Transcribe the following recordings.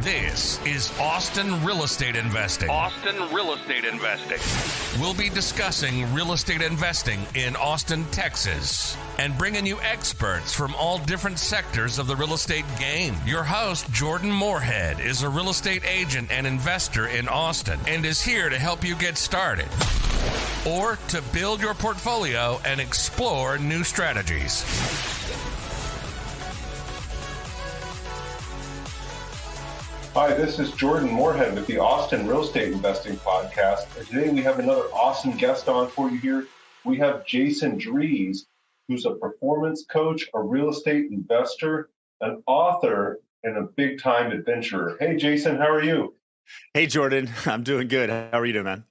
This is Austin Real Estate Investing. Austin Real Estate Investing. We'll be discussing real estate investing in Austin, Texas, and bringing you experts from all different sectors of the real estate game. Your host, Jordan Moorhead, is a real estate agent and investor in Austin and is here to help you get started or to build your portfolio and explore new strategies. Hi, this is Jordan Moorhead with the Austin Real Estate Investing Podcast. And today we have another awesome guest on for you here. We have Jason Drees, who's a performance coach, a real estate investor, an author, and a big-time adventurer. Hey, Jason, how are you? Hey, Jordan. I'm doing good. How are you doing, man?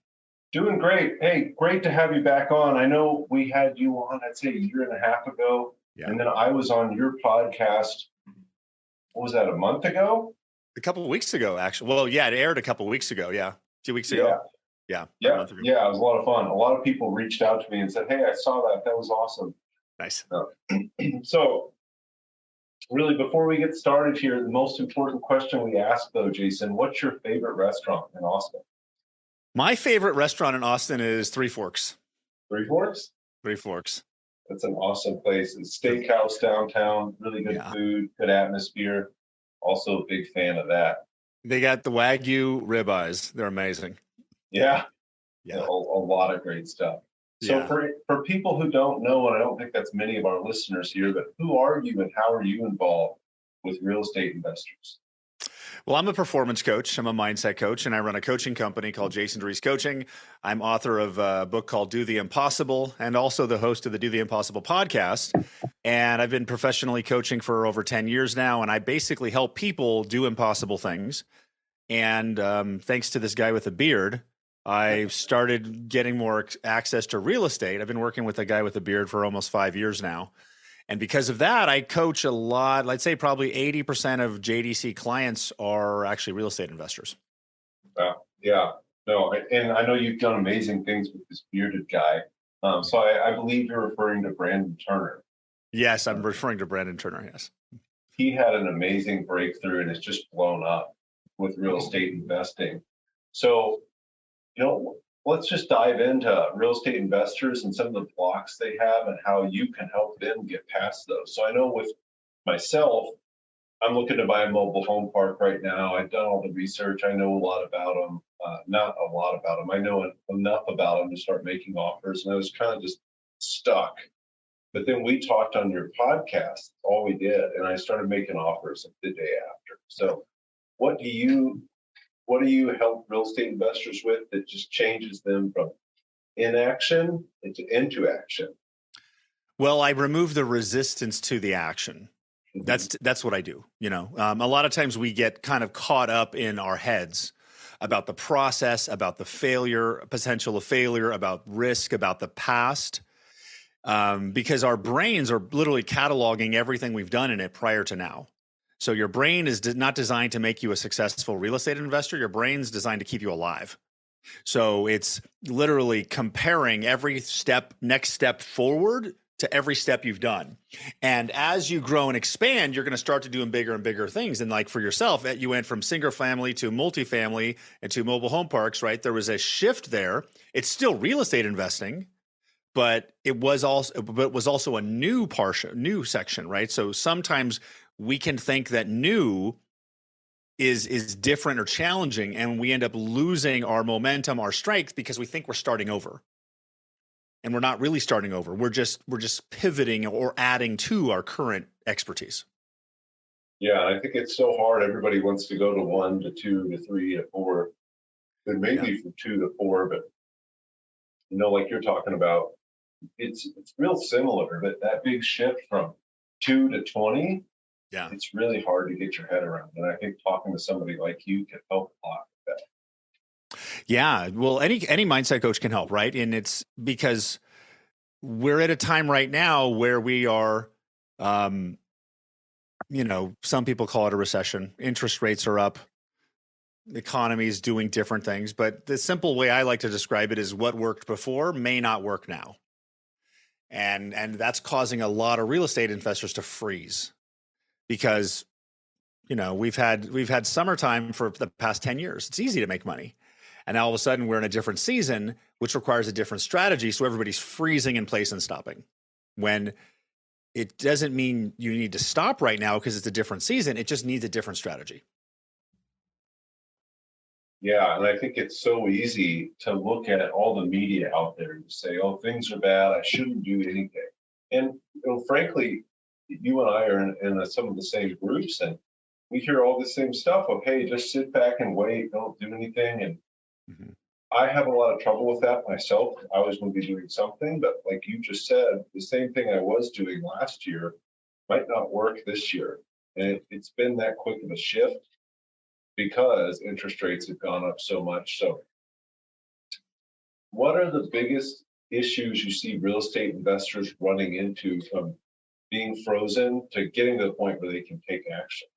Doing great. Hey, great to have you back on. I know we had you on, I'd say, a year and a half ago. Yeah. And then I was on your podcast, what was that, a month ago? A couple of weeks ago, actually. Well, yeah, it aired a couple of weeks ago. Yeah. A few weeks ago. Yeah. Yeah. It was a lot of fun. A lot of people reached out to me and said, hey, I saw that. That was awesome. Nice. So really, before we get started here, the most important question we ask, though, Jason, what's your favorite restaurant in Austin? My favorite restaurant in Austin is Three Forks. Three Forks? Three Forks. That's an awesome place. It's a steakhouse downtown, really good food, good atmosphere. Also a big fan of that. They got the Wagyu ribeyes. They're amazing. Yeah. A lot of great stuff. So for people who don't know, and I don't think that's many of our listeners here, but who are you and how are you involved with real estate investors? Well, I'm a performance coach. I'm a mindset coach, and I run a coaching company called Jason Drees Coaching. I'm author of a book called Do the Impossible and also the host of the Do the Impossible podcast. And I've been professionally coaching for over 10 years now, and I basically help people do impossible things. And thanks to this guy with a beard, I started getting more access to real estate. I've been working with a guy with a beard for almost 5 years now. And because of that, I coach a lot. I'd say probably 80% of JDC clients are actually real estate investors. And I know you've done amazing things with this bearded guy. So I believe you're referring to Brandon Turner. Yes, I'm referring to Brandon Turner, yes. He had an amazing breakthrough and it's just blown up with real estate investing. So, let's just dive into real estate investors and some of the blocks they have and how you can help them get past those. So I know with myself, I'm looking to buy a mobile home park right now. I've done all the research. I know a lot about them. Not a lot about them. I know enough about them to start making offers. And I was kind of just stuck. But then we talked on your podcast, all we did, and I started making offers the day after. So what do you help real estate investors with that just changes them from inaction into action? Well, I remove the resistance to the action. Mm-hmm. That's what I do. A lot of times we get kind of caught up in our heads about the process, about the potential of failure, about risk, about the past, because our brains are literally cataloging everything we've done in it prior to now. So your brain is not designed to make you a successful real estate investor. Your brain's designed to keep you alive. So it's literally comparing every next step forward to every step you've done. And as you grow and expand, you're going to start to do bigger and bigger things. And like for yourself, you went from single family to multifamily and to mobile home parks, right? There was a shift there. It's still real estate investing, but it was also a new section, right? So sometimes we can think that new is different or challenging, and we end up losing our momentum, our strength, because we think we're starting over. And we're not really starting over. We're just pivoting or adding to our current expertise. Yeah, I think it's so hard. Everybody wants to go to 1 to 2 to 3 to 4, and maybe from 2 to 4, but like you're talking about, it's real similar, but that big shift from 2 to 20, it's really hard to get your head around. And I think talking to somebody like you can help a lot with that. Yeah, well, any mindset coach can help, right? And it's because we're at a time right now where we are, some people call it a recession. Interest rates are up. The economy is doing different things. But the simple way I like to describe it is what worked before may not work now. And that's causing a lot of real estate investors to freeze because we've had summertime for the past 10 years. It's easy to make money. And now all of a sudden we're in a different season, which requires a different strategy. So everybody's freezing in place and stopping. When it doesn't mean you need to stop right now because it's a different season. It just needs a different strategy. Yeah, and I think it's so easy to look at all the media out there and say, oh, things are bad, I shouldn't do anything. And frankly, you and I are in some of the same groups, and we hear all the same stuff of, hey, just sit back and wait, don't do anything. And I have a lot of trouble with that myself. I always want to be doing something, but like you just said, the same thing I was doing last year might not work this year. And it's been that quick of a shift because interest rates have gone up so much. So what are the biggest issues you see real estate investors running into from being frozen to getting to the point where they can take action?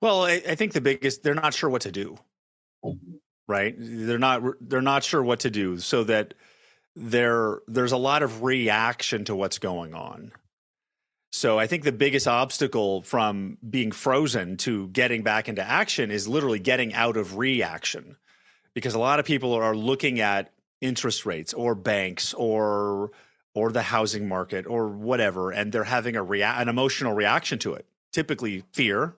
Well, I think the biggest, they're not sure what to do, right? They're not sure what to do, so that there's a lot of reaction to what's going on. So I think the biggest obstacle from being frozen to getting back into action is literally getting out of reaction, because a lot of people are looking at interest rates or banks or the housing market or whatever, and they're having an emotional reaction to it, typically fear,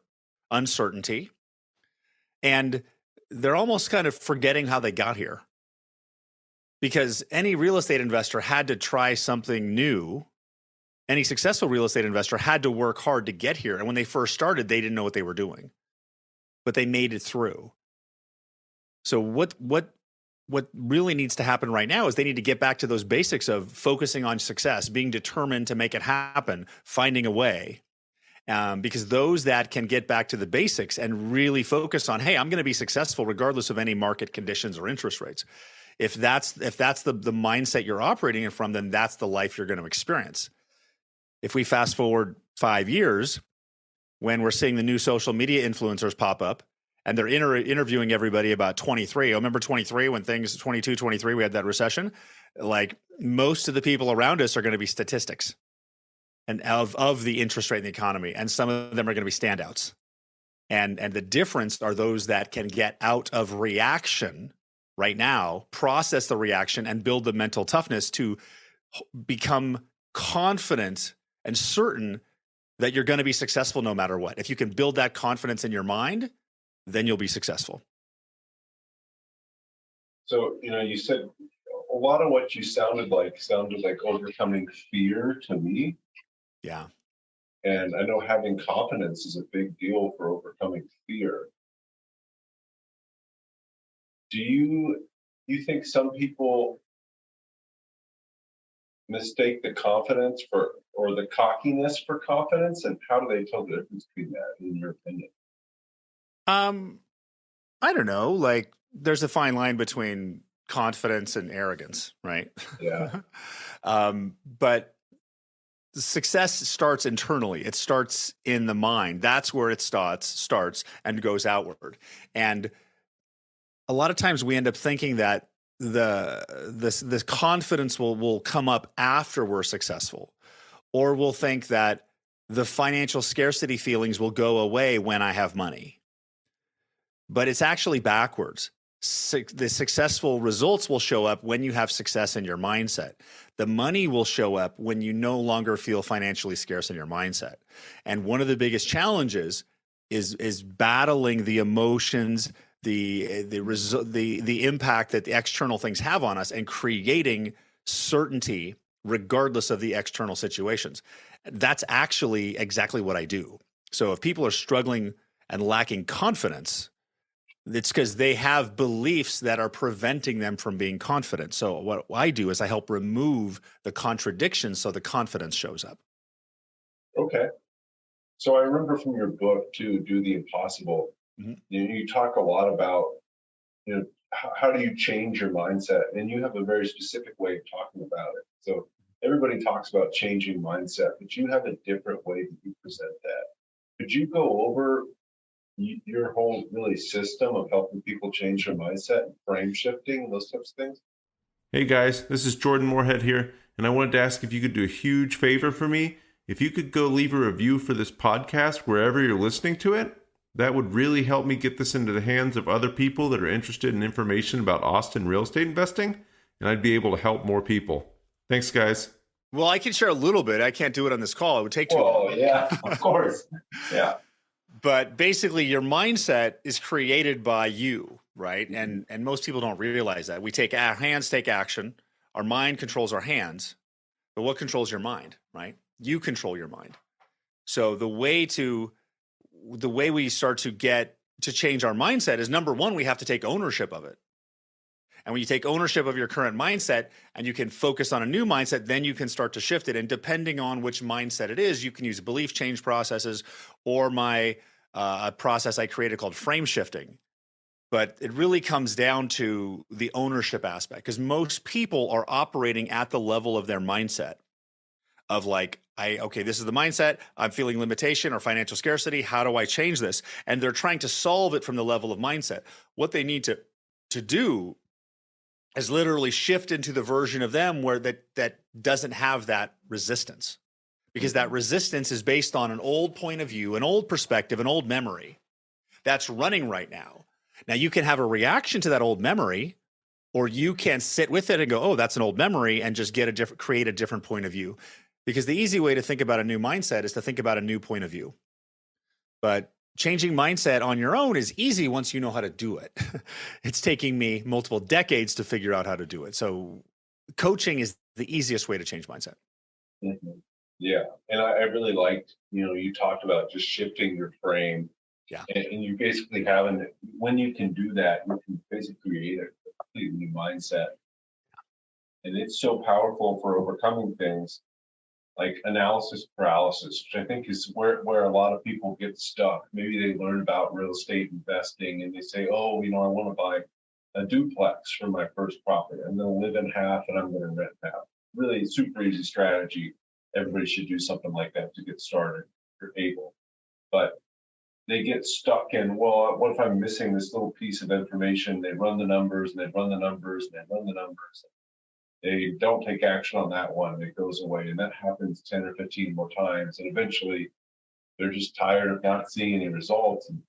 uncertainty, and they're almost kind of forgetting how they got here. Because any real estate investor had to try something new. Any successful real estate investor had to work hard to get here. And when they first started, they didn't know what they were doing, but they made it through. So what really needs to happen right now is they need to get back to those basics of focusing on success, being determined to make it happen, finding a way. Because those that can get back to the basics and really focus on, hey, I'm going to be successful regardless of any market conditions or interest rates. If that's the mindset you're operating in from, then that's the life you're going to experience. If we fast forward 5 years, when we're seeing the new social media influencers pop up and they're interviewing everybody about 23. Remember 23 when 22, 23, we had that recession? Like, most of the people around us are going to be statistics and of the interest rate in the economy. And some of them are going to be standouts. And the difference are those that can get out of reaction right now, process the reaction, and build the mental toughness to become confident and certain that you're going to be successful no matter what. If you can build that confidence in your mind, then you'll be successful. So, you said a lot of what you sounded like overcoming fear to me. Yeah. And I know having confidence is a big deal for overcoming fear. Do you think some people mistake the confidence or the cockiness for confidence? And how do they tell the difference between that, in your opinion? I don't know. Like, there's a fine line between confidence and arrogance, right? Yeah. But success starts internally. It starts in the mind. That's where it starts and goes outward. And a lot of times we end up thinking that the confidence will come up after we're successful, or we'll think that the financial scarcity feelings will go away when I have money. But it's actually backwards. The successful results will show up when you have success in your mindset. The money will show up when you no longer feel financially scarce in your mindset. And one of the biggest challenges is battling the emotions, the impact that the external things have on us, and creating certainty regardless of the external situations. That's actually exactly what I do. So if people are struggling and lacking confidence, it's because they have beliefs that are preventing them from being confident. So what I do is I help remove the contradictions so the confidence shows up. Okay. So I remember from your book too, Do the Impossible, you talk a lot about, how do you change your mindset? And you have a very specific way of talking about it. So everybody talks about changing mindset, but you have a different way that you present that. Could you go over your whole really system of helping people change their mindset, and frame shifting, and those types of things? Hey guys, this is Jordan Moorhead here, and I wanted to ask if you could do a huge favor for me If you could go leave a review for this podcast wherever you're listening to it, that would really help me get this into the hands of other people that are interested in information about Austin real estate investing, and I'd be able to help more people. Thanks, guys. Well, I can share a little bit. I can't do it on this call. It would take too long. Oh, yeah, of course. Yeah. But basically, your mindset is created by you, right? And most people don't realize that. Our hands take action. Our mind controls our hands. But what controls your mind, right? You control your mind. So the way we start to get to change our mindset is, number one, we have to take ownership of it. And when you take ownership of your current mindset and you can focus on a new mindset, then you can start to shift it. And depending on which mindset it is, you can use belief change processes or my a process I created called frame shifting. But it really comes down to the ownership aspect, because most people are operating at the level of their mindset of like, this is the mindset. I'm feeling limitation or financial scarcity. How do I change this? And they're trying to solve it from the level of mindset. What they need to do is literally shift into the version of them where that doesn't have that resistance, because that resistance is based on an old point of view, an old perspective, an old memory that's running right now. Now you can have a reaction to that old memory, or you can sit with it and go, oh, that's an old memory, and just create a different point of view. Because the easy way to think about a new mindset is to think about a new point of view. But changing mindset on your own is easy once you know how to do it. It's taking me multiple decades to figure out how to do it. So coaching is the easiest way to change mindset. Mm-hmm. Yeah. And I really liked, you talked about just shifting your frame. Yeah. And you basically when you can do that, you can basically create a completely new mindset. And it's so powerful for overcoming things like analysis paralysis, which I think is where a lot of people get stuck. Maybe they learn about real estate investing and they say, oh, I want to buy a duplex for my first property. I'm going to live in half and I'm going to rent half. Really super easy strategy. Everybody should do something like that to get started if you're able. But they get stuck in, well, what if I'm missing this little piece of information? They run the numbers and they run the numbers and they run the numbers. They don't take action on that one. It goes away. And that happens 10 or 15 more times. And eventually they're just tired of not seeing any results. And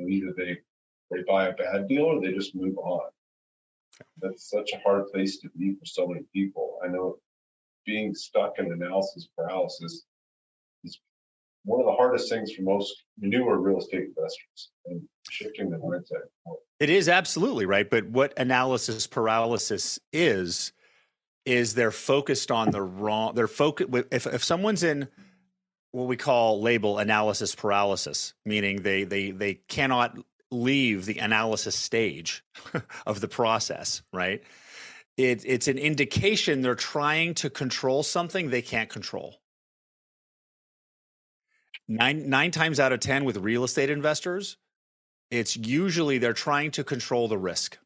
either they buy a bad deal or they just move on. That's such a hard place to be for so many people. I know being stuck in analysis paralysis is one of the hardest things for most newer real estate investors, and shifting the mindset. It is absolutely right. But what analysis paralysis is they're focused on the wrong, if someone's in what we label analysis paralysis, meaning they cannot leave the analysis stage of the process, right? It's an indication they're trying to control something they can't control. Nine times out of 10 with real estate investors, it's usually they're trying to control the risk.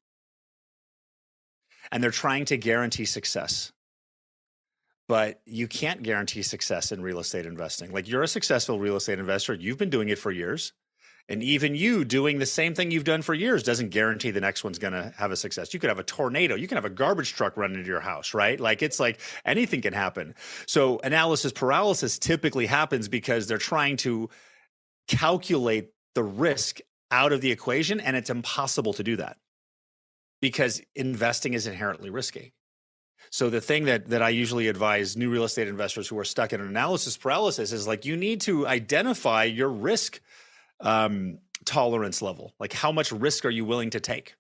And they're trying to guarantee success. But you can't guarantee success in real estate investing. Like, you're a successful real estate investor. You've been doing it for years. And even you doing the same thing you've done for years doesn't guarantee the next one's going to have a success. You could have a tornado. You can have a garbage truck run into your house, right? It's like anything can happen. So analysis paralysis typically happens because they're trying to calculate the risk out of the equation, and it's impossible to do that because investing is inherently risky. So the thing that I usually advise new real estate investors who are stuck in analysis paralysis is you need to identify your risk tolerance level. Like, how much risk are you willing to take?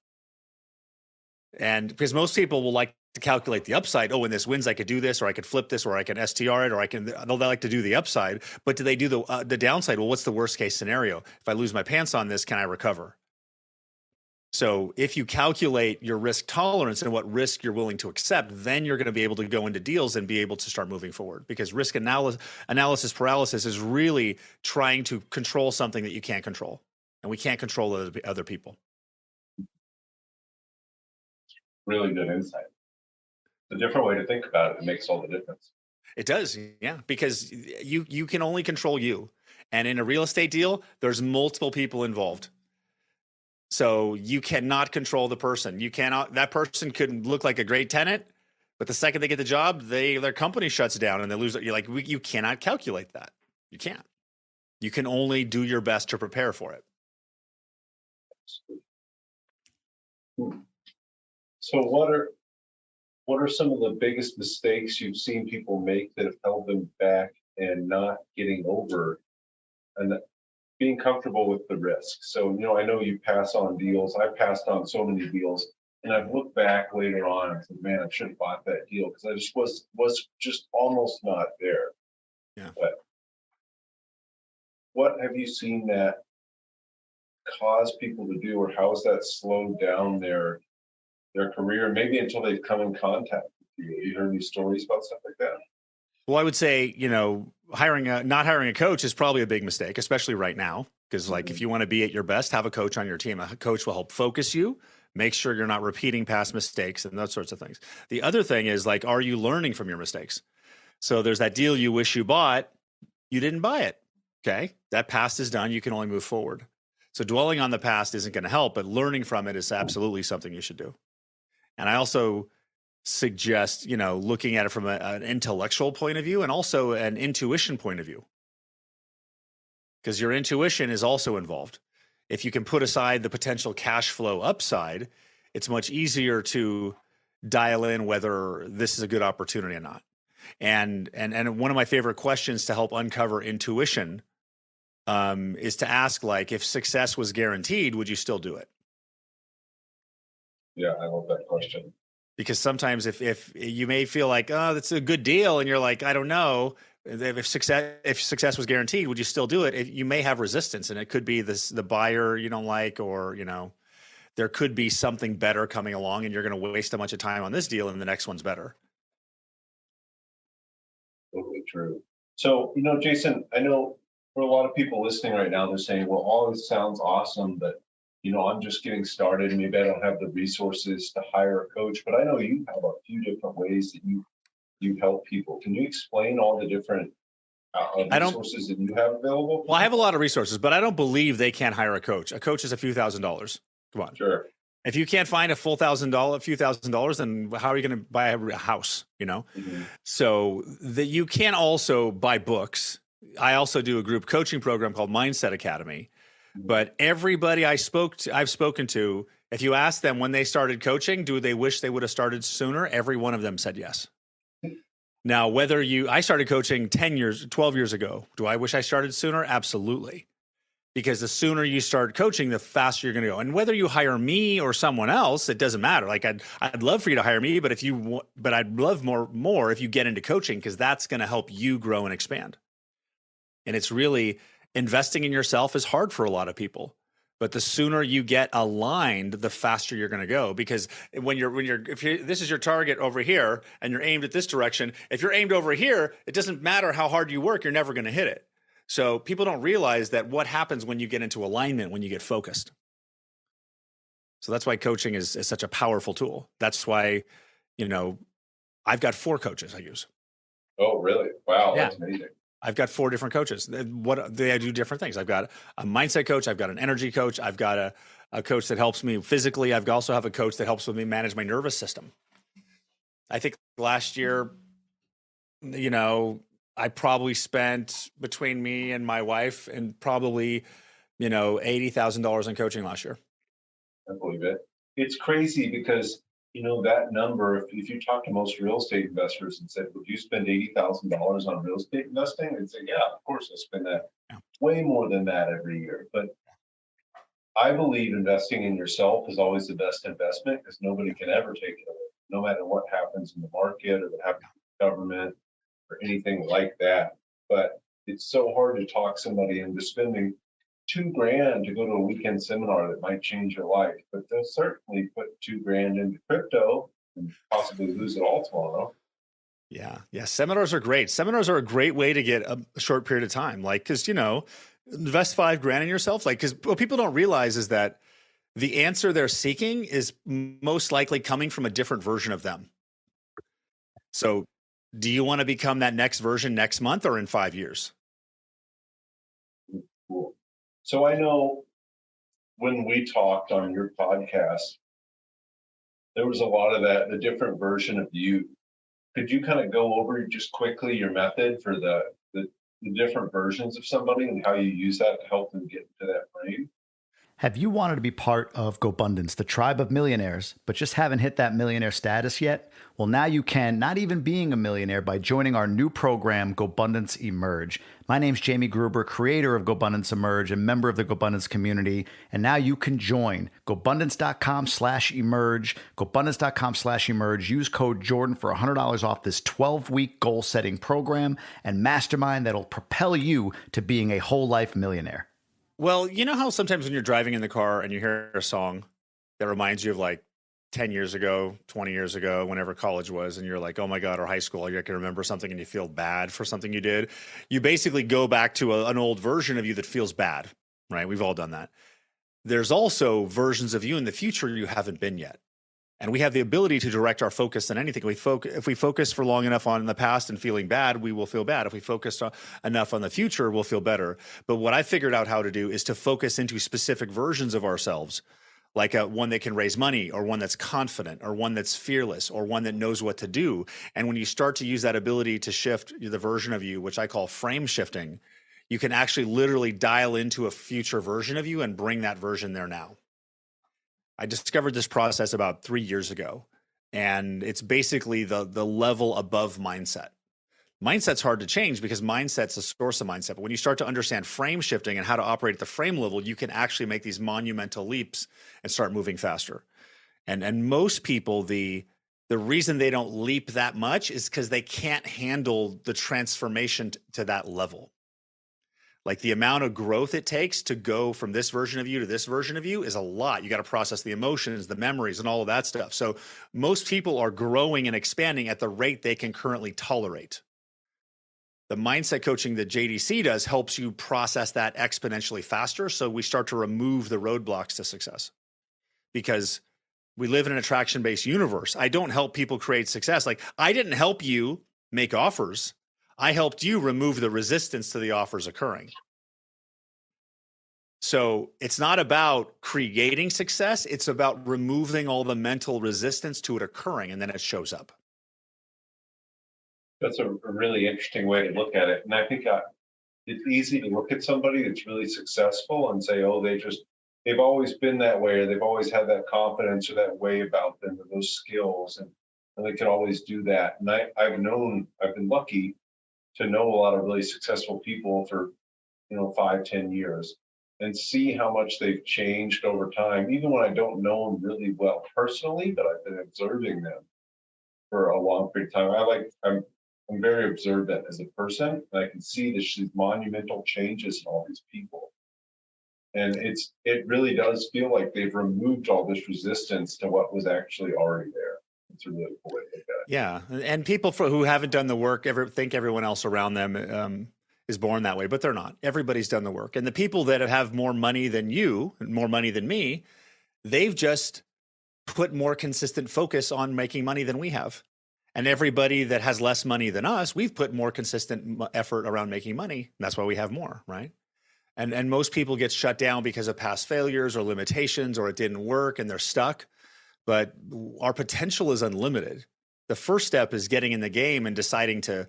And because most people will like to calculate the upside. Oh, when this wins, I could do this, or I could flip this, or I can STR it, or they'll like to do the upside. But do they do the downside? Well, what's the worst case scenario? If I lose my pants on this, can I recover? So if you calculate your risk tolerance and what risk you're willing to accept, then you're going to be able to go into deals and be able to start moving forward, because risk analysis paralysis is really trying to control something that you can't control, and we can't control other people. Really good insight. A different way to think about it. It makes all the difference. It does. Yeah. Because you can only control you. And in a real estate deal, there's multiple people involved. So you cannot control the person. That person could look like a great tenant, But the second they get the job, their company shuts down and they lose. You're like, you cannot calculate that. You can't. You can only do your best to prepare for it. So what are some of the biggest mistakes you've seen people make that have held them back and not getting over and being comfortable with the risk? So, I know you pass on deals. I passed on so many deals, and I've looked back later on and said, man, I should have bought that deal because I just was just almost not there. Yeah. But what have you seen that cause people to do, or how has that slowed down their career, maybe until they've come in contact with you? You heard these stories about stuff like that? Well, I would say, not hiring a coach is probably a big mistake, especially right now. Because if you want to be at your best, have a coach on your team. A coach will help focus you, make sure you're not repeating past mistakes and those sorts of things. The other thing is are you learning from your mistakes? So there's that deal you wish you bought, you didn't buy it. Okay. That past is done. You can only move forward. So dwelling on the past isn't going to help, but learning from it is absolutely something you should do. And I also suggest, looking at it from an intellectual point of view and also an intuition point of view. Because your intuition is also involved. If you can put aside the potential cash flow upside, it's much easier to dial in whether this is a good opportunity or not. And one of my favorite questions to help uncover intuition is to ask, if success was guaranteed, would you still do it? Yeah, I love that question. Because sometimes if you may feel like, oh, that's a good deal, and you're like, I don't know, if success was guaranteed, would you still do it? You may have resistance, and it could be the buyer you don't like, or there could be something better coming along, and you're going to waste a bunch of time on this deal, and the next one's better. Totally true. So, Jason, I know for a lot of people listening right now, they're saying, well, all this sounds awesome, but I'm just getting started. Maybe I don't have the resources to hire a coach, but I know you have a few different ways that you help people. Can you explain all the different resources that you have available? Well, I have a lot of resources, but I don't believe they can't hire a coach. A coach is a few $1,000s. Come on. Sure. If you can't find a few $1,000s, then how are you going to buy a house? Mm-hmm. So that you can also buy books. I also do a group coaching program called Mindset Academy. But everybody I've spoken to, if you ask them when they started coaching, do they wish they would have started sooner? Every one of them said yes. Now, I started coaching 12 years ago. Do I wish I started sooner? Absolutely. Because the sooner you start coaching, the faster you're going to go. And whether you hire me or someone else, it doesn't matter. I'd love for you to hire me, but I'd love more if you get into coaching, because that's going to help you grow and expand. And it's really, investing in yourself is hard for a lot of people, but the sooner you get aligned, the faster you're going to go. Because if this is your target over here and you're aimed at this direction, if you're aimed over here, it doesn't matter how hard you work, you're never going to hit it. So people don't realize that what happens when you get into alignment, when you get focused. So that's why coaching is such a powerful tool. That's why, I've got 4 coaches I use. Oh, really? Wow. Yeah. That's amazing. I've got 4 different coaches. They do different things. I've got a mindset coach. I've got an energy coach. I've got a coach that helps me physically. I've also have a coach that helps with me manage my nervous system. I think last year, I probably spent, between me and my wife, and probably, $80,000 in coaching last year. I believe it. It's crazy because that number, if you talk to most real estate investors and said, would you spend $80,000 on real estate investing? They'd say, yeah, of course I spend that. Yeah. Way more than that every year. But I believe investing in yourself is always the best investment, because nobody can ever take it away, no matter what happens in the market or what happens in the government or anything like that. But it's so hard to talk somebody into spending $2,000 to go to a weekend seminar that might change your life, but they'll certainly put $2,000 into crypto and possibly lose it all tomorrow. Yeah. Seminars are great. Seminars are a great way to get a short period of time. Because, invest $5,000 in yourself. Because what people don't realize is that the answer they're seeking is most likely coming from a different version of them. So do you want to become that next version next month or in 5 years? Cool. So I know when we talked on your podcast, there was a lot of that, the different version of you could you kind of go over just quickly your method for the different versions of somebody and how you use that to help them get into that frame? Have you wanted to be part of GoBundance, the tribe of millionaires, but just haven't hit that millionaire status yet? Well, now you can, not even being a millionaire, by joining our new program, GoBundance Emerge. My name's Jamie Gruber, creator of GoBundance Emerge and member of the GoBundance community. And now you can join GoBundance.com/emerge, GoBundance.com/emerge. Use code Jordan for $100 off this 12-week goal-setting program and mastermind that'll propel you to being a whole life millionaire. Well, you know how sometimes when you're driving in the car and you hear a song that reminds you of like 10 years ago, 20 years ago, whenever college was, and you're like, oh my God, or high school, you can remember something and you feel bad for something you did. You basically go back to an old version of you that feels bad, right? We've all done that. There's also versions of you in the future you haven't been yet. And we have the ability to direct our focus on anything. If we focus for long enough on the past and feeling bad, we will feel bad. If we focus enough on the future, we'll feel better. But what I figured out how to do is to focus into specific versions of ourselves, like one that can raise money, or one that's confident, or one that's fearless, or one that knows what to do. And when you start to use that ability to shift the version of you, which I call frame shifting, you can actually literally dial into a future version of you and bring that version there now. I discovered this process about 3 years ago, and it's basically the level above mindset. Mindset's hard to change because mindset's the source of mindset. But when you start to understand frame shifting and how to operate at the frame level, you can actually make these monumental leaps and start moving faster. And most people, the reason they don't leap that much is because they can't handle the transformation to that level. Like the amount of growth it takes to go from this version of you to this version of you is a lot. You got to process the emotions, the memories, and all of that stuff. So most people are growing and expanding at the rate they can currently tolerate. The mindset coaching that JDC does helps you process that exponentially faster. So we start to remove the roadblocks to success, because we live in an attraction-based universe. I don't help people create success. Like, I didn't help you make offers. I helped you remove the resistance to the offers occurring. So it's not about creating success. It's about removing all the mental resistance to it occurring, and then it shows up. That's a really interesting way to look at it. And I think it's easy to look at somebody that's really successful and say, oh, they've always been that way, or they've always had that confidence or that way about them, or those skills, and they can always do that. And I've been lucky to know a lot of really successful people for 5-10 years, and see how much they've changed over time, even when I don't know them really well personally, but I've been observing them for a long period of time. I'm very observant as a person, and I can see these monumental changes in all these people. And it really does feel like they've removed all this resistance to what was actually already there. It's a really cool way to look at it. Yeah. And people who haven't done the work think everyone else around them is born that way, but they're not. Everybody's done the work. And the people that have more money than you, and more money than me, they've just put more consistent focus on making money than we have. And everybody that has less money than us, we've put more consistent effort around making money. And that's why we have more, right? And most people get shut down because of past failures or limitations, or it didn't work and they're stuck. But our potential is unlimited. The first step is getting in the game and deciding to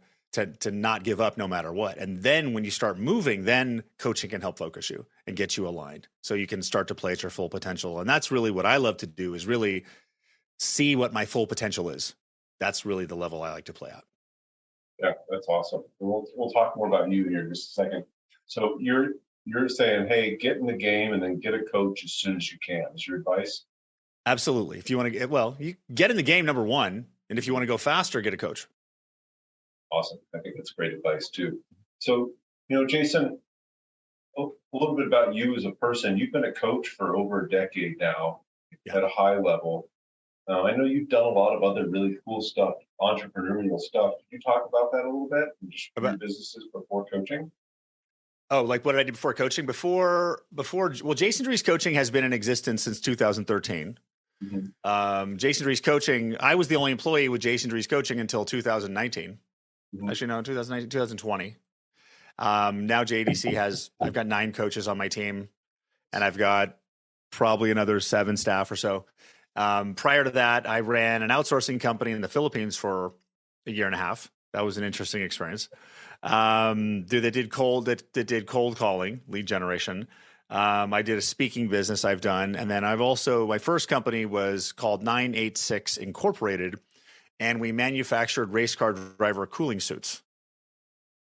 not give up no matter what. And then when you start moving, then coaching can help focus you and get you aligned so you can start to play at your full potential. And that's really what I love to do, is really see what my full potential is. That's really the level I like to play at. Yeah, that's awesome. We'll talk more about you here in just a second. So you're saying, hey, get in the game and then get a coach as soon as you can. Is your advice? Absolutely. If you want to you get in the game, number one. And if you want to go faster, get a coach. Awesome. I think that's great advice too. So, Jason, a little bit about you as a person. You've been a coach for over a decade now at a high level. I know you've done a lot of other really cool stuff, entrepreneurial stuff. Could you talk about that a little bit? Just about your businesses before coaching? Oh, like what did I do before coaching? Well, Jason Drees Coaching has been in existence since 2013. Mm-hmm. Jason Drees Coaching, I was the only employee with Jason Drees Coaching until 2019. Mm-hmm. Actually, no, 2019, 2020. Now JDC I've got 9 coaches on my team, and I've got probably another 7 staff or so. Prior to that, I ran an outsourcing company in the Philippines for a year and a half. That was an interesting experience. That did cold calling, lead generation. I did a speaking business I've done. And then my first company was called 986 Incorporated, and we manufactured race car driver cooling suits.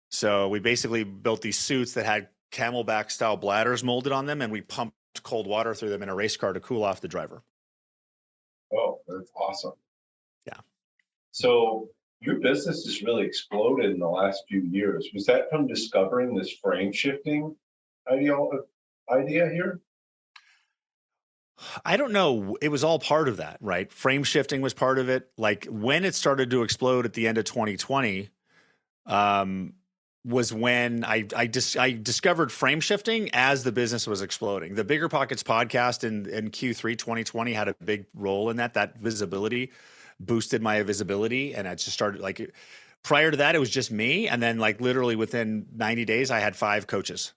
So we basically built these suits that had Camelback style bladders molded on them, and we pumped cold water through them in a race car to cool off the driver. Oh, that's awesome. Yeah. So your business has really exploded in the last few years. Was that from discovering this frame shifting idea here? I don't know. It was all part of that, right? Frame shifting was part of it. Like when it started to explode at the end of 2020, was when I discovered frame shifting as the business was exploding. The Bigger Pockets podcast in Q3 2020 had a big role in that. That visibility boosted my visibility, and I just started like. Prior to that, it was just me, and then like literally within 90 days, I had 5 coaches.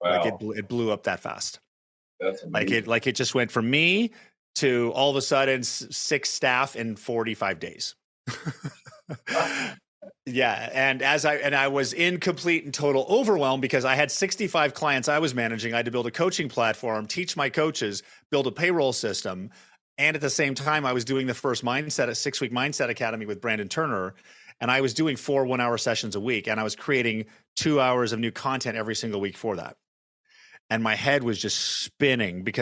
Wow. Like it blew up that fast. That's amazing. Like it just went from me to all of a sudden 6 staff in 45 days. Yeah. And I was in complete and total overwhelm because I had 65 clients I was managing. I had to build a coaching platform, teach my coaches, build a payroll system. And at the same time, I was doing the first 6-week mindset academy with Brandon Turner. And I was doing 4 1-hour sessions a week. And I was creating 2 hours of new content every single week for that. And my head was just spinning but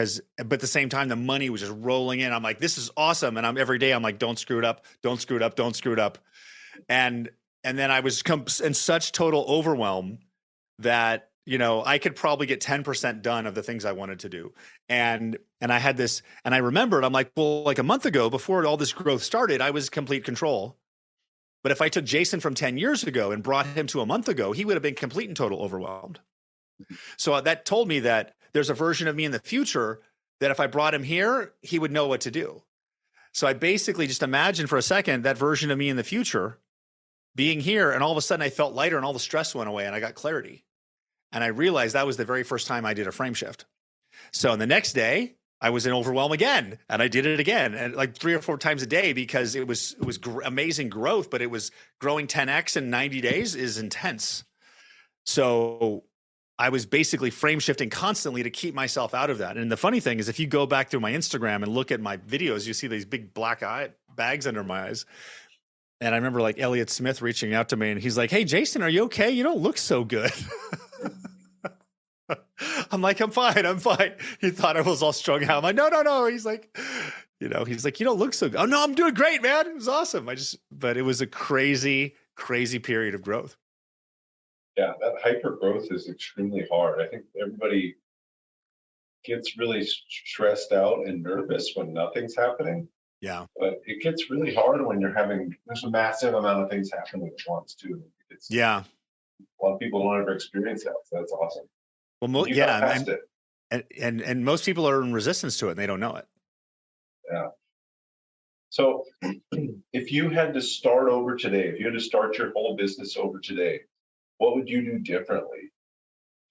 at the same time, the money was just rolling in. I'm like, this is awesome. And every day I'm like, don't screw it up. Don't screw it up. Don't screw it up. And then I was in such total overwhelm that, I could probably get 10% done of the things I wanted to do. And I had this, and I remembered, I'm like, well, like a month ago, before all this growth started, I was complete control. But if I took Jason from 10 years ago and brought him to a month ago, he would have been complete and total overwhelmed. So that told me that there's a version of me in the future that if I brought him here, he would know what to do. So I basically just imagined for a second that version of me in the future being here. And all of a sudden I felt lighter and all the stress went away and I got clarity. And I realized that was the very first time I did a frame shift. So the next day I was in overwhelm again and I did it again and like 3 or 4 times a day because it was amazing growth, but it was growing 10x in 90 days is intense. So I was basically frame shifting constantly to keep myself out of that. And the funny thing is, if you go back through my Instagram and look at my videos, you see these big black bags under my eyes. And I remember like Elliot Smith reaching out to me and he's like, "Hey, Jason, are you okay? You don't look so good." I'm like, I'm fine. He thought I was all strung out. I'm like, no. He's like, you don't look so good. Oh no, I'm doing great, man. It was awesome. But it was a crazy, crazy period of growth. Yeah, that hyper growth is extremely hard. I think everybody gets really stressed out and nervous when nothing's happening. Yeah. But it gets really hard when there's a massive amount of things happening at once too. Yeah. A lot of people don't ever experience that. So that's awesome. Well, and most people are in resistance to it and they don't know it. Yeah. So if you had to start over today, if you had to start your whole business over today, what would you do differently?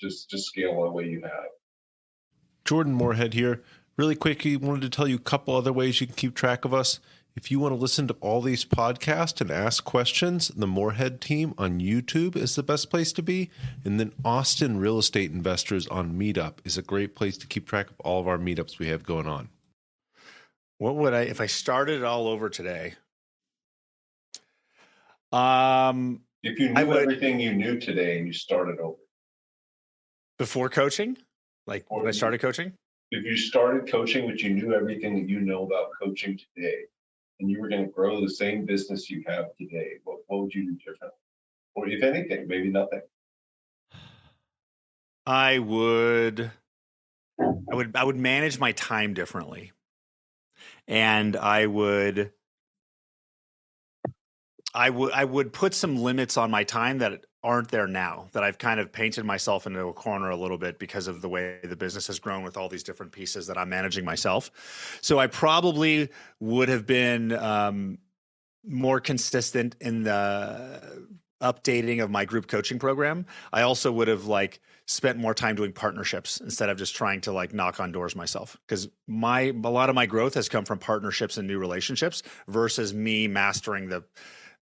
Just scale the way you have. Jordan Moorhead here. Really quickly, wanted to tell you a couple other ways you can keep track of us. If you want to listen to all these podcasts and ask questions, the Moorhead team on YouTube is the best place to be. And then Austin Real Estate Investors on Meetup is a great place to keep track of all of our meetups we have going on. What would if I started it all over today? If you knew everything you knew today and you started over. Before coaching? Like when I started coaching? If you started coaching, but you knew everything that you know about coaching today, and you were going to grow the same business you have today, what would you do differently? Or if anything, maybe nothing. I would manage my time differently. And I would put some limits on my time that aren't there now, that I've kind of painted myself into a corner a little bit because of the way the business has grown with all these different pieces that I'm managing myself. So I probably would have been more consistent in the updating of my group coaching program. I also would have spent more time doing partnerships instead of just trying to knock on doors myself. Because a lot of my growth has come from partnerships and new relationships versus me mastering the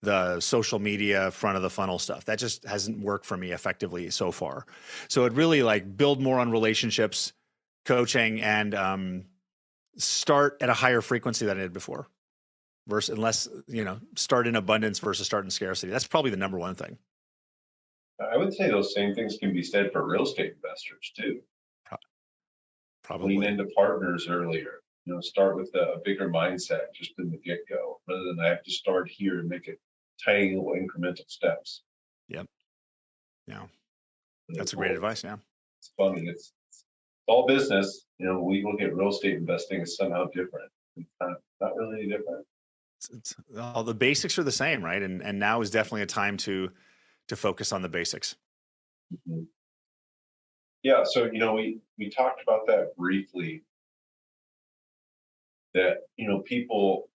the social media front of the funnel stuff. That just hasn't worked for me effectively so far. So it really like build more on relationships, coaching, and start at a higher frequency than I did before. Versus unless, start in abundance versus start in scarcity. That's probably the number one thing. I would say those same things can be said for real estate investors too. Probably. Lean into partners earlier. Start with a bigger mindset just in the get-go, rather than I have to start here and make it tiny little incremental steps. Yep. Yeah. That's a great advice. Yeah. It's funny. It's all business. We look at real estate investing as somehow different. It's not really any different. All the basics are the same, right? And now is definitely a time to focus on the basics. Mm-hmm. Yeah. So, we talked about that briefly, that, people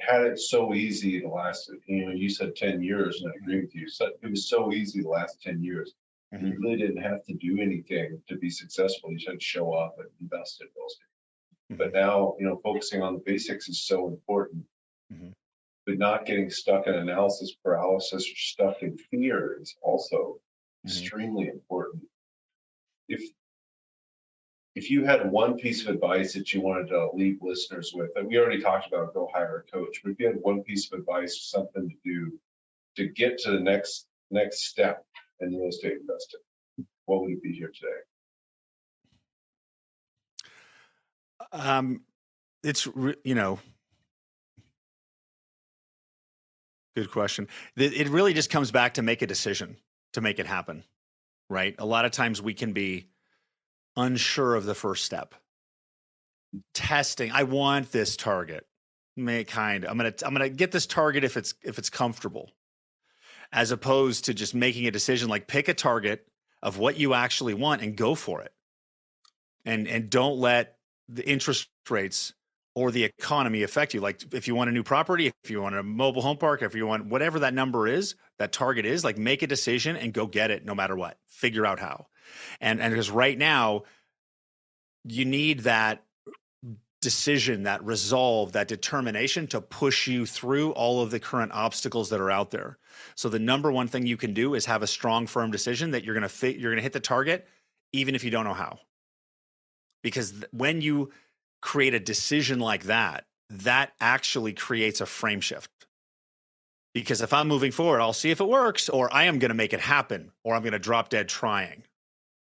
had it so easy the last, you said 10 years, and I agree with you. So it was so easy the last 10 years. Mm-hmm. You really didn't have to do anything to be successful. You just had to show up and invest in real estate. Mm-hmm. But now, focusing on the basics is so important. Mm-hmm. But not getting stuck in analysis paralysis or stuck in fear is also extremely important. If you had one piece of advice that you wanted to leave listeners with, and we already talked about go hire a coach, but if you had one piece of advice, something to do to get to the next step in real estate investing, what would it be here today? It's good question. It really just comes back to make a decision to make it happen, right? A lot of times we can be unsure of the first step. Testing. I want this target. I'm gonna get this target if it's comfortable, as opposed to just making a decision. Like, pick a target of what you actually want and go for it, and don't let the interest rates or the economy affect you. Like, if you want a new property, if you want a mobile home park, if you want whatever that number is, that target is, like, make a decision and go get it no matter what. Figure out how. And because right now you need that decision, that resolve, that determination to push you through all of the current obstacles that are out there. So the number one thing you can do is have a strong, firm decision that you're going to hit the target, even if you don't know how. Because when you create a decision like that, that actually creates a frame shift. Because if I'm moving forward, I'll see if it works, or I am going to make it happen, or I'm going to drop dead trying,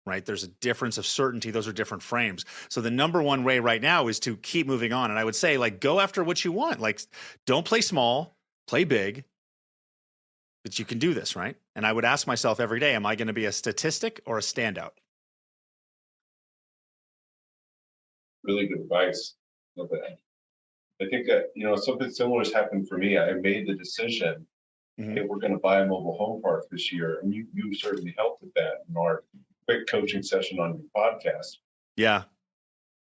right? There's a difference of certainty. Those are different frames. So the number one way right now is to keep moving on. And I would say, like, go after what you want. Like, don't play small, play big, but you can do this, right? And I would ask myself every day, am I going to be a statistic or a standout? Really good advice. Love that. I think that, something similar has happened for me. I made the decision that we're going to buy a mobile home park this year. And you certainly helped with that in our quick coaching session on your podcast. Yeah.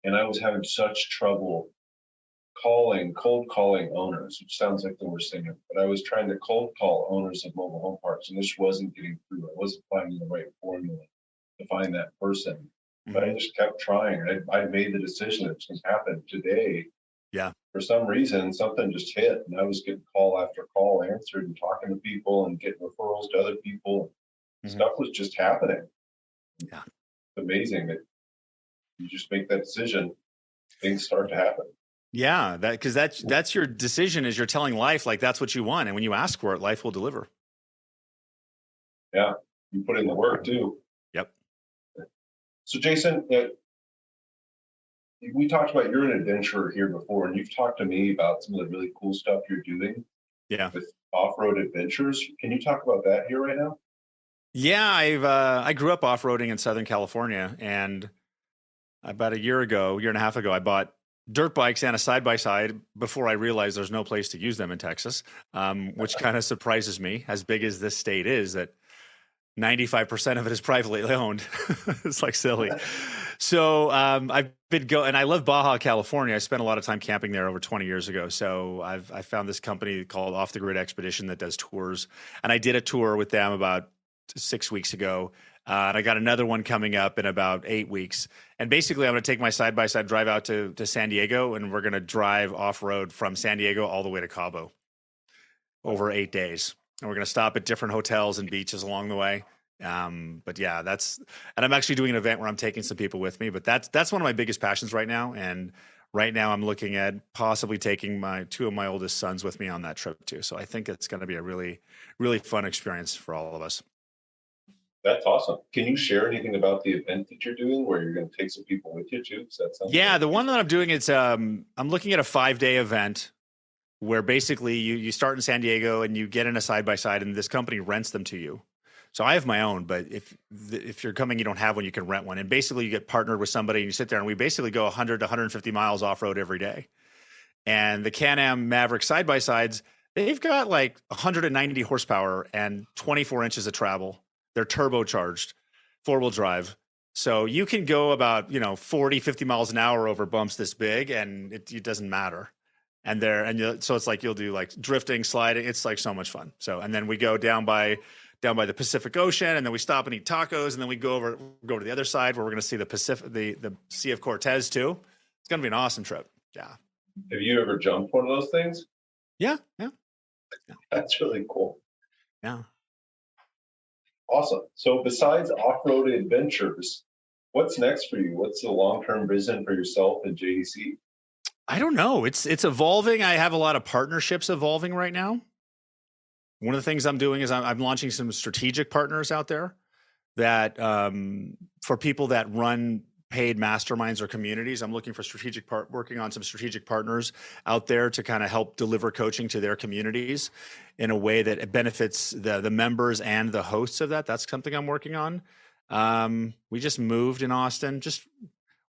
And I was having such trouble cold calling owners, which sounds like the worst thing, but I was trying to cold call owners of mobile home parks, and this wasn't getting through. I wasn't finding the right formula to find that person. But I just kept trying. I made the decision it's going to happen today. Yeah. For some reason, something just hit, and I was getting call after call answered and talking to people and getting referrals to other people. Stuff was just happening. Yeah. It's amazing that you just make that decision, things start to happen. Yeah, because that's your decision. Is you're telling life, like, that's what you want, and when you ask for it, life will deliver. Yeah, you put in the work too. Yep. So, Jason, we talked about, you're an adventurer here before, and you've talked to me about some of the really cool stuff you're doing. Yeah. With off-road adventures. Can you talk about that here right now? Yeah, I grew up off-roading in Southern California, and about a year and a half ago, I bought dirt bikes and a side-by-side before I realized there's no place to use them in Texas, which kind of surprises me, as big as this state is, that 95% of it is privately owned. It's like silly. So I've been and I love Baja, California. I spent a lot of time camping there over 20 years ago. So I found this company called Off the Grid Expedition that does tours. And I did a tour with them about 6 weeks ago. And I got another one coming up in about 8 weeks. And basically, I'm going to take my side-by-side drive out to San Diego, and we're going to drive off-road from San Diego all the way to Cabo over 8 days. And we're going to stop at different hotels and beaches along the way. But yeah, and I'm actually doing an event where I'm taking some people with me, but that's one of my biggest passions right now. And right now I'm looking at possibly taking two of my oldest sons with me on that trip too. So I think it's going to be a really, really fun experience for all of us. That's awesome. Can you share anything about the event that you're doing where you're going to take some people with you too? Yeah, the one that I'm doing, I'm looking at a 5-day event where basically you start in San Diego and you get in a side-by-side and this company rents them to you. So I have my own, but if you're coming, you don't have one, you can rent one. And basically you get partnered with somebody and you sit there and we basically go 100 to 150 miles off-road every day. And the Can-Am Maverick side-by-sides, they've got like 190 horsepower and 24 inches of travel. They're turbocharged, 4-wheel drive. So you can go about, 40, 50 miles an hour over bumps this big and it doesn't matter. So it's like you'll do like drifting, sliding. It's like so much fun. So, and then we go down by the Pacific Ocean, and then we stop and eat tacos, and then we go to the other side where we're going to see the Sea of Cortez too. It's going to be an awesome trip. Yeah. Have you ever jumped one of those things? Yeah. That's really cool. Yeah. Awesome. So besides off-road adventures, what's next for you? What's the long-term vision for yourself and JDC? I don't know. It's evolving. I have a lot of partnerships evolving right now. One of the things I'm doing is I'm launching some strategic partners out there that for people that run paid masterminds or communities. I'm looking for working on some strategic partners out there to kind of help deliver coaching to their communities in a way that it benefits the members and the hosts of that. That's something I'm working on. We just moved in Austin.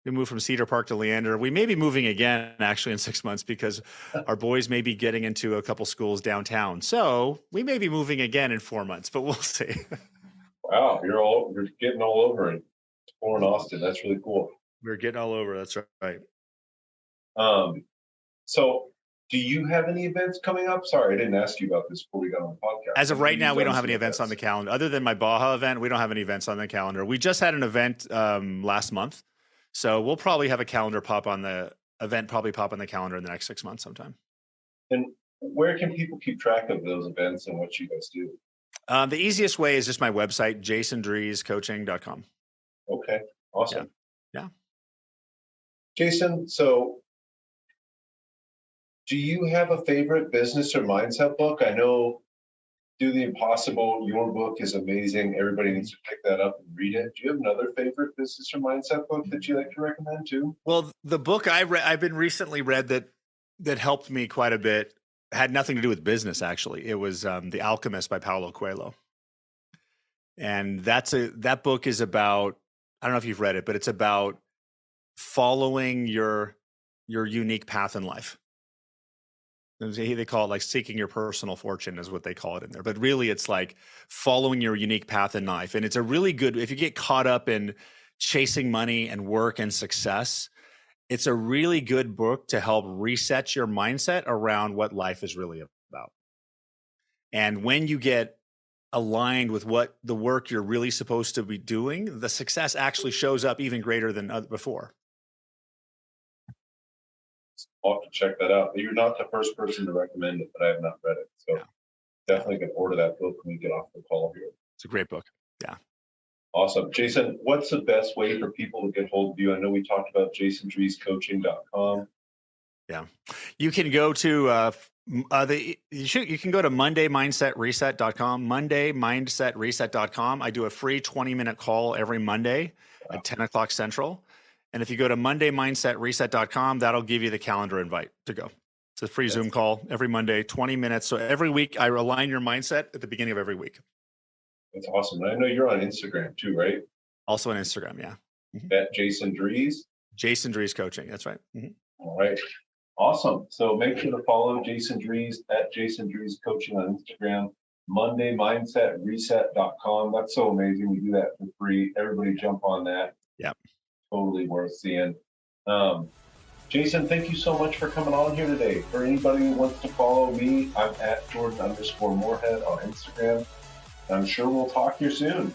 We moved from Cedar Park to Leander. We may be moving again actually in 6 months because our boys may be getting into a couple schools downtown. So we may be moving again in 4 months, but we'll see. Wow, you're getting all over and exploring Austin. That's really cool. We're getting all over. That's right. So do you have any events coming up? Sorry, I didn't ask you about this before we got on the podcast. As of right now, we don't have any events on the calendar. Other than my Baja event, we don't have any events on the calendar. We just had an event last month. So we'll probably have a calendar pop on the calendar in the next 6 months sometime. And where can people keep track of those events and what you guys do? The easiest way is just my website, jasondreescoaching.com. Okay, awesome. Yeah. Jason, so do you have a favorite business or mindset book? I know Do the Impossible, your book is amazing. Everybody needs to pick that up and read it. Do you have another favorite business or mindset book that you like to recommend too? Well, the book I've been recently read that helped me quite a bit had nothing to do with business, actually. It was The Alchemist by Paulo Coelho. And that book is about, I don't know if you've read it, but it's about following your unique path in life. They call it like seeking your personal fortune is what they call it in there. But really it's like following your unique path in life. And it's a really good, if you get caught up in chasing money and work and success, it's a really good book to help reset your mindset around what life is really about. And when you get aligned with what the work you're really supposed to be doing, the success actually shows up even greater than before. I'll have to check that out. You're not the first person to recommend it, but I have not read it. So definitely can order that book when we get off the call here. It's a great book. Yeah. Awesome. Jason, what's the best way for people to get hold of you? I know we talked about jasondreescoaching.com. Yeah. You can go to you can go to mondaymindsetreset.com, mondaymindsetreset.com. I do a free 20-minute call every Monday at 10 o'clock Central. And if you go to mondaymindsetreset.com, that'll give you the calendar invite to go. It's a free Zoom call every Monday, 20 minutes. So every week I align your mindset at the beginning of every week. That's awesome. And I know you're on Instagram too, right? Also on Instagram, yeah. Mm-hmm. At Jason Drees? Jason Drees Coaching, that's right. Mm-hmm. All right. Awesome. So make sure to follow Jason Drees at Jason Drees Coaching on Instagram, mondaymindsetreset.com. That's so amazing. We do that for free. Everybody jump on that. Yep. Totally worth seeing. Jason, thank you so much for coming on here today. For anybody who wants to follow me, I'm at Jordan_Moorhead on Instagram. I'm sure we'll talk here soon.